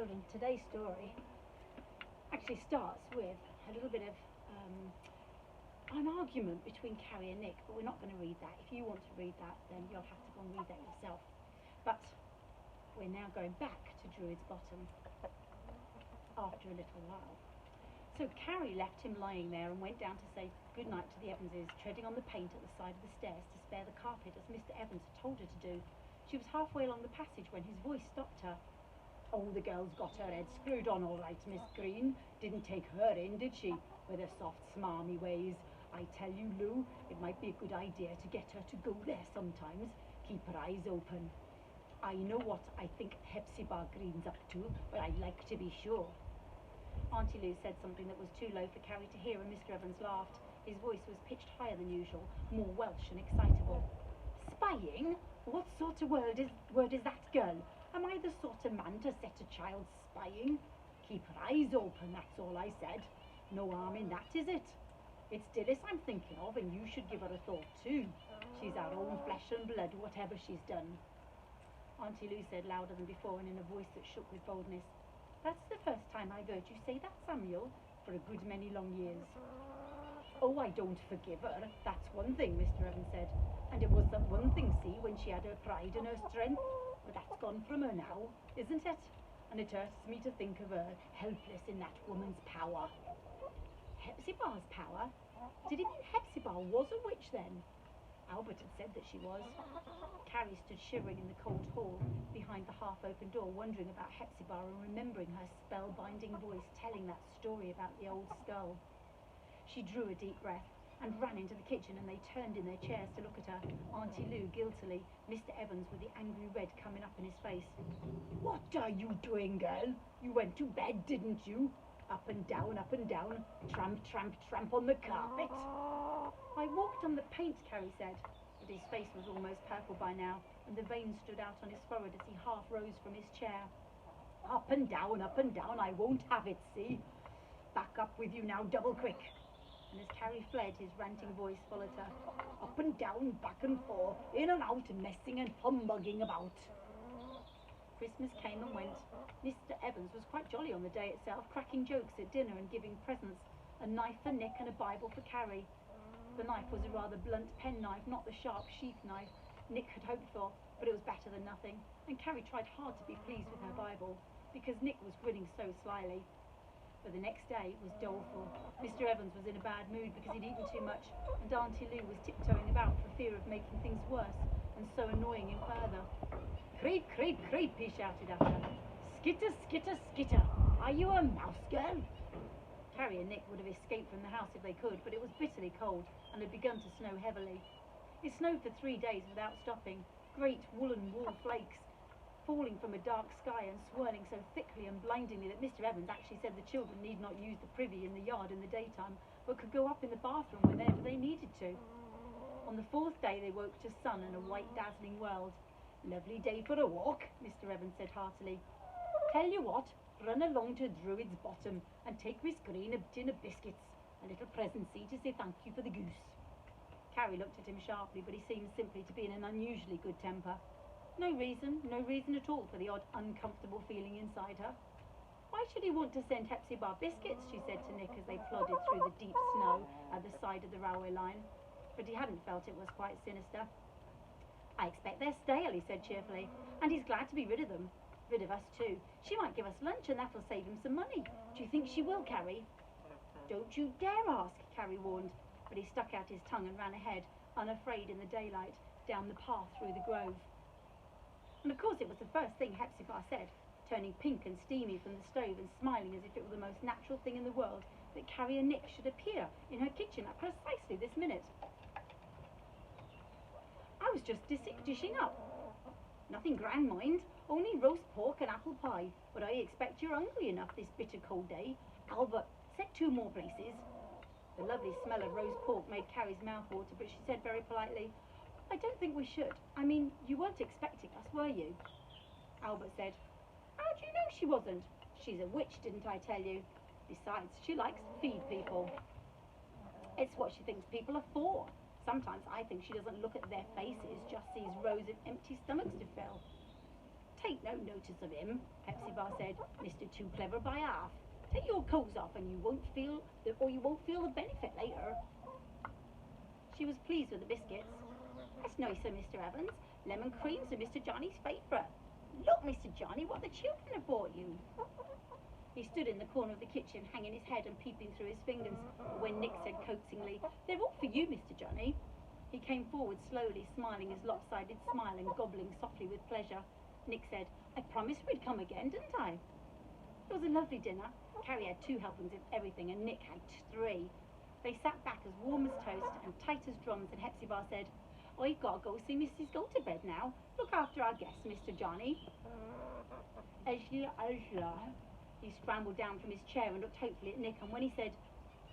children, today's story actually starts with a little bit of an argument between Carrie and Nick, but we're not going to read that. If you want to read that, then you'll have to go and read that yourself. But we're now going back to Druid's Bottom after a little while. So Carrie left him lying there and went down to say goodnight to the Evanses, treading on the paint at the side of the stairs to spare the carpet as Mr. Evans had told her to do. She was halfway along the passage when his voice stopped her. "Oh, the girl's got her head screwed on all right, Miss Green. Didn't take her in, did she? With her soft, smarmy ways. I tell you, Lou, it might be a good idea to get her to go there sometimes. Keep her eyes open. I know what I think Hepzibah Green's up to, but I'd like to be sure." Auntie Lou said something that was too low for Carrie to hear, and Mr. Evans laughed. His voice was pitched higher than usual, more Welsh and excitable. "Spying? What sort of word is that, girl? Am I the sort of man to set a child spying? Keep her eyes open, that's all I said. No harm in that, is it? It's Dilys I'm thinking of, and you should give her a thought too. She's our own flesh and blood, whatever she's done." Auntie Lou said louder than before and in a voice that shook with boldness, "That's the first time I've heard you say that, Samuel, for a good many long years." "Oh, I don't forgive her, that's one thing," Mr. Evans said. "And it was that one thing, see, when she had her pride and her strength. But that's gone from her now, isn't it? And it hurts me to think of her, helpless in that woman's power." "Hepzibah's power? Did it mean Hepzibah was a witch then?" Albert had said that she was. Carrie stood shivering in the cold hall behind the half-open door, wondering about Hepzibah and remembering her spellbinding voice telling that story about the old skull. She drew a deep breath and ran into the kitchen, and they turned in their chairs to look at her, Auntie Lou guiltily, Mr. Evans with the angry red coming up in his face. "What are you doing, girl? You went to bed, didn't you? Up and down, tramp, tramp, tramp on the carpet." "I walked on the paint," Carrie said, but his face was almost purple by now, and the veins stood out on his forehead as he half rose from his chair. Up and down, I won't have it, see? Back up with you now, double quick." And as Carrie fled, his ranting voice followed her. "Up and down, back and forth, in and out, messing and humbugging about." Christmas came and went. Mr. Evans was quite jolly on the day itself, cracking jokes at dinner and giving presents, a knife for Nick and a Bible for Carrie. The knife was a rather blunt penknife, not the sharp sheath knife Nick had hoped for, but it was better than nothing, and Carrie tried hard to be pleased with her Bible, because Nick was grinning so slyly. But the next day was doleful. Mr. Evans was in a bad mood because he'd eaten too much, and Auntie Lou was tiptoeing about for fear of making things worse, and so annoying him further. "Creep, creep, creep," he shouted at her. "Skitter, skitter, skitter. Are you a mouse, girl?" Carrie and Nick would have escaped from the house if they could, but it was bitterly cold and had begun to snow heavily. It snowed for 3 days without stopping, great woolen wool flakes falling from a dark sky and swirling so thickly and blindingly that Mr. Evans actually said the children need not use the privy in the yard in the daytime, but could go up in the bathroom whenever they needed to. On the 4th day they woke to sun and a white dazzling world. "Lovely day for a walk," Mr. Evans said heartily. "Tell you what, run along to Druid's Bottom and take Miss Green a tin of biscuits, a little present, see, to say thank you for the goose." Carrie looked at him sharply, but he seemed simply to be in an unusually good temper. No reason at all for the odd uncomfortable feeling inside her. "Why should he want to send Hepzibah biscuits?" she said to Nick as they plodded through the deep snow at the side of the railway line. But he hadn't felt it was quite sinister. "I expect they're stale," he said cheerfully, "and he's glad to be rid of them. Rid of us too. She might give us lunch and that'll save him some money. Do you think she will, Carrie?" "Don't you dare ask," Carrie warned, but he stuck out his tongue and ran ahead, unafraid in the daylight, down the path through the grove. And of course it was the first thing Hepzibah said, turning pink and steamy from the stove and smiling as if it were the most natural thing in the world that Carrie and Nick should appear in her kitchen at precisely this minute. "I was just dishing up. Nothing grand, mind, only roast pork and apple pie, but I expect you're hungry enough this bitter cold day. Albert, set 2 more, please." The lovely smell of roast pork made Carrie's mouth water, but she said very politely, "I don't think we should. I mean, you weren't expecting us, were you?" Albert said, "How do you know she wasn't? She's a witch, didn't I tell you? Besides, she likes to feed people. It's what she thinks people are for. Sometimes I think she doesn't look at their faces, just sees rows of empty stomachs to fill." Take no notice of him, Hepzibah said. Mr. Too Clever by half. Take your clothes off and you won't feel the benefit later. She was pleased with the biscuits. That's nice, said Mr. Evans. Lemon creams are Mr. Johnny's favourite. Look, Mr. Johnny, what the children have brought you. He stood in the corner of the kitchen, hanging his head and peeping through his fingers. When Nick said coaxingly, "They're all for you, Mr. Johnny." He came forward slowly, smiling his lopsided smile and gobbling softly with pleasure. Nick said, "I promised we'd come again, didn't I?" It was a lovely dinner. Carrie had 2 helpings of everything and Nick had 3. They sat back as warm as toast and tight as drums, and Hepzibah said, "I've got to go see Mrs. Go-to-bed now. Look after our guests, Mr. Johnny." He scrambled down from his chair and looked hopefully at Nick, and when he said,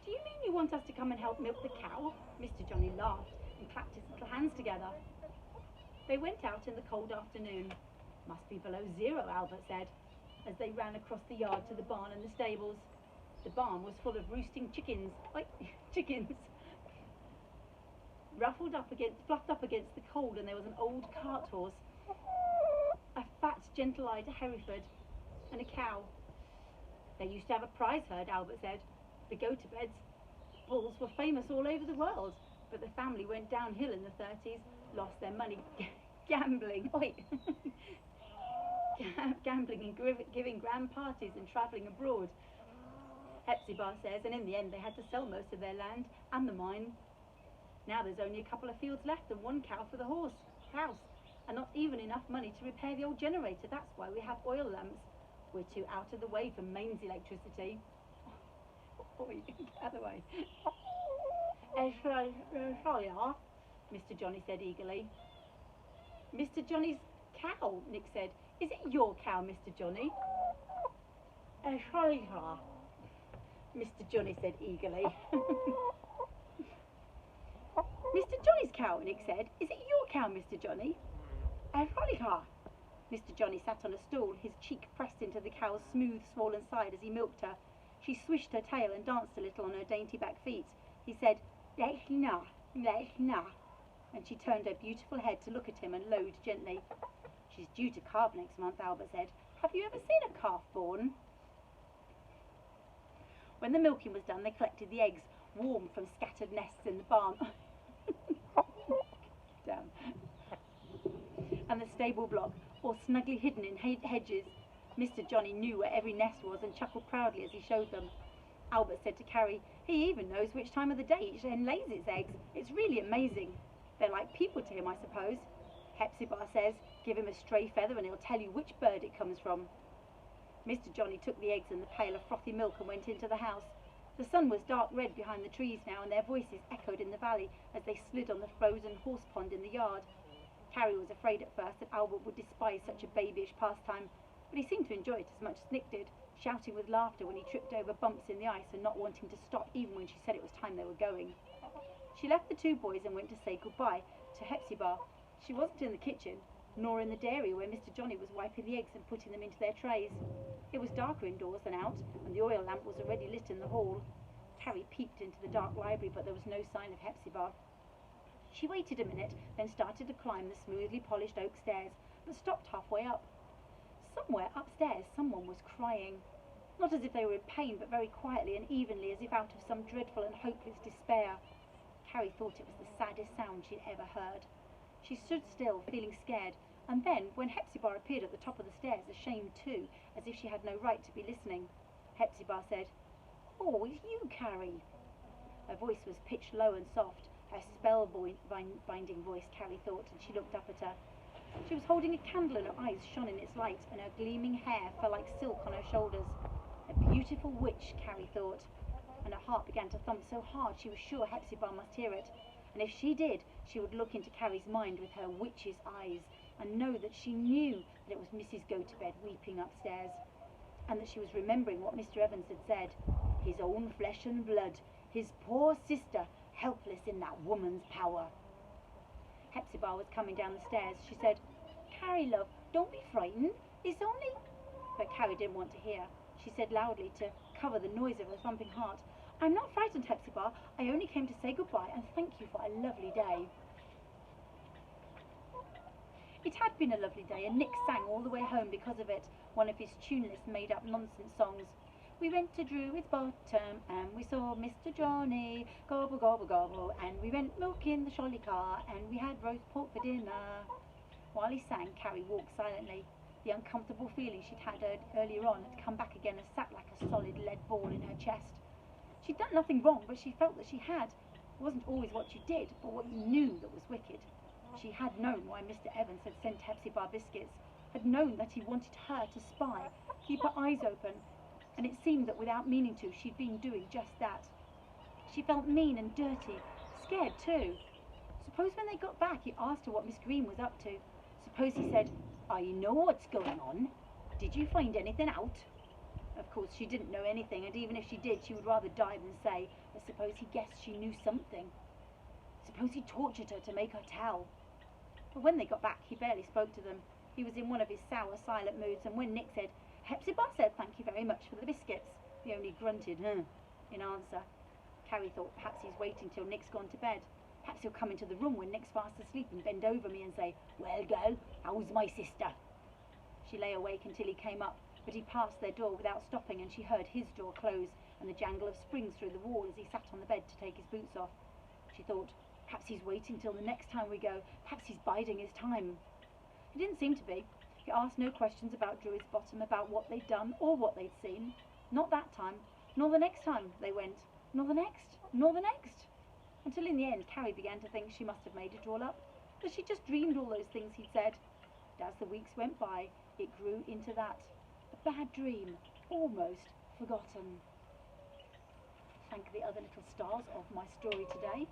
"Do you mean you want us to come and help milk the cow?" Mr. Johnny laughed and clapped his little hands together. They went out in the cold afternoon. "Must be below 0, Albert said, as they ran across the yard to the barn and the stables. The barn was full of roosting chickens, fluffed up against the cold, and there was an old cart horse, a fat, gentle-eyed Hereford, and a cow. They used to have a prize herd, Albert said. The go-to-beds. Bulls were famous all over the world, but the family went downhill in the 30s, lost their money gambling. Gambling and giving grand parties and travelling abroad, Hepzibah says, and in the end they had to sell most of their land and the mine. Now there's only a couple of fields left and 1 cow for the house, and not even enough money to repair the old generator. That's why we have oil lamps. We're too out of the way for mains electricity." Other way. Mr. Johnny said eagerly. "Mr. Johnny's cow," Nick said. "Is it your cow, Mr. Johnny?" Mr. Johnny said eagerly. "Mr. Johnny's cow," Nick said. "Is it your cow, Mr. Johnny?" Mr. Johnny sat on a stool, his cheek pressed into the cow's smooth, swollen side as he milked her. She swished her tail and danced a little on her dainty back feet. He said, "Let's na," and she turned her beautiful head to look at him and lowed gently. "She's due to calve next month," Albert said. "Have you ever seen a calf born?" When the milking was done, they collected the eggs, warm from scattered nests in the barn. Damn. And the stable block, all snugly hidden in hedges. Mr. Johnny knew where every nest was and chuckled proudly as he showed them. Albert said to Carrie, "He even knows which time of the day each hen lays its eggs. It's really amazing. They're like people to him, I suppose. Hepzibah says, give him a stray feather and he'll tell you which bird it comes from." Mr. Johnny took the eggs and the pail of frothy milk and went into the house. The sun was dark red behind the trees now, and their voices echoed in the valley as they slid on the frozen horse pond in the yard. Carrie was afraid at first that Albert would despise such a babyish pastime, but he seemed to enjoy it as much as Nick did, shouting with laughter when he tripped over bumps in the ice and not wanting to stop even when she said it was time they were going. She left the 2 boys and went to say goodbye to Hepzibah. She wasn't in the kitchen, nor in the dairy where Mr. Johnny was wiping the eggs and putting them into their trays. It was darker indoors than out, and the oil lamp was already lit in the hall. Carrie peeped into the dark library, but there was no sign of Hepzibah. She waited a minute, then started to climb the smoothly polished oak stairs, but stopped halfway up. Somewhere upstairs someone was crying. Not as if they were in pain, but very quietly and evenly, as if out of some dreadful and hopeless despair. Carrie thought it was the saddest sound she'd ever heard. She stood still, feeling scared, and then, when Hepzibah appeared at the top of the stairs, ashamed too, as if she had no right to be listening, Hepzibah said, "Oh, it's you, Carrie." Her voice was pitched low and soft, her spell-binding voice, Carrie thought, and she looked up at her. She was holding a candle and her eyes shone in its light, and her gleaming hair fell like silk on her shoulders. A beautiful witch, Carrie thought, and her heart began to thump so hard she was sure Hepzibah must hear it, and if she did, she would look into Carrie's mind with her witch's eyes, and know that she knew that it was Mrs. Go-to-bed weeping upstairs, and that she was remembering what Mr. Evans had said. His own flesh and blood, his poor sister, helpless in that woman's power. Hepzibah was coming down the stairs. She said, "Carrie, love, don't be frightened. It's only—" But Carrie didn't want to hear. She said loudly, to cover the noise of her thumping heart, "I'm not frightened, Hepzibah. I only came to say goodbye and thank you for a lovely day." It had been a lovely day, and Nick sang all the way home because of it, one of his tuneless made-up nonsense songs. We went to Druid's Bottom, and we saw Mr. Johnny, gobble, gobble, gobble, and we went milking the trolley car, and we had roast pork for dinner. While he sang, Carrie walked silently. The uncomfortable feeling she'd had earlier on had come back again and sat like a solid lead ball in her chest. She'd done nothing wrong, but she felt that she had. It wasn't always what you did, but what you knew that was wicked. She had known why Mr. Evans had sent Hepzibah biscuits, had known that he wanted her to spy, keep her eyes open, and it seemed that without meaning to, she'd been doing just that. She felt mean and dirty, scared too. Suppose when they got back he asked her what Miss Green was up to. Suppose he said, "I know what's going on. Did you find anything out?" Of course she didn't know anything, and even if she did, she would rather die than say, but suppose he guessed she knew something. Suppose he tortured her to make her tell. But when they got back, he barely spoke to them. He was in one of his sour, silent moods, and when Nick said, "Hepzibah said thank you very much for the biscuits," he only grunted, in answer. Carrie thought perhaps he's waiting till Nick's gone to bed. Perhaps he'll come into the room when Nick's fast asleep and bend over me and say, "Well, girl, how's my sister?" She lay awake until he came up, but he passed their door without stopping, and she heard his door close and the jangle of springs through the wall as he sat on the bed to take his boots off. She thought, perhaps he's waiting till the next time we go. Perhaps he's biding his time. He didn't seem to be. He asked no questions about Druid's Bottom, about what they'd done or what they'd seen. Not that time, nor the next time they went, nor the next, nor the next. Until in the end, Carrie began to think she must have made it all up, that she'd just dreamed all those things he'd said. And as the weeks went by, it grew into that, a bad dream, almost forgotten. Thank the other little stars of my story today.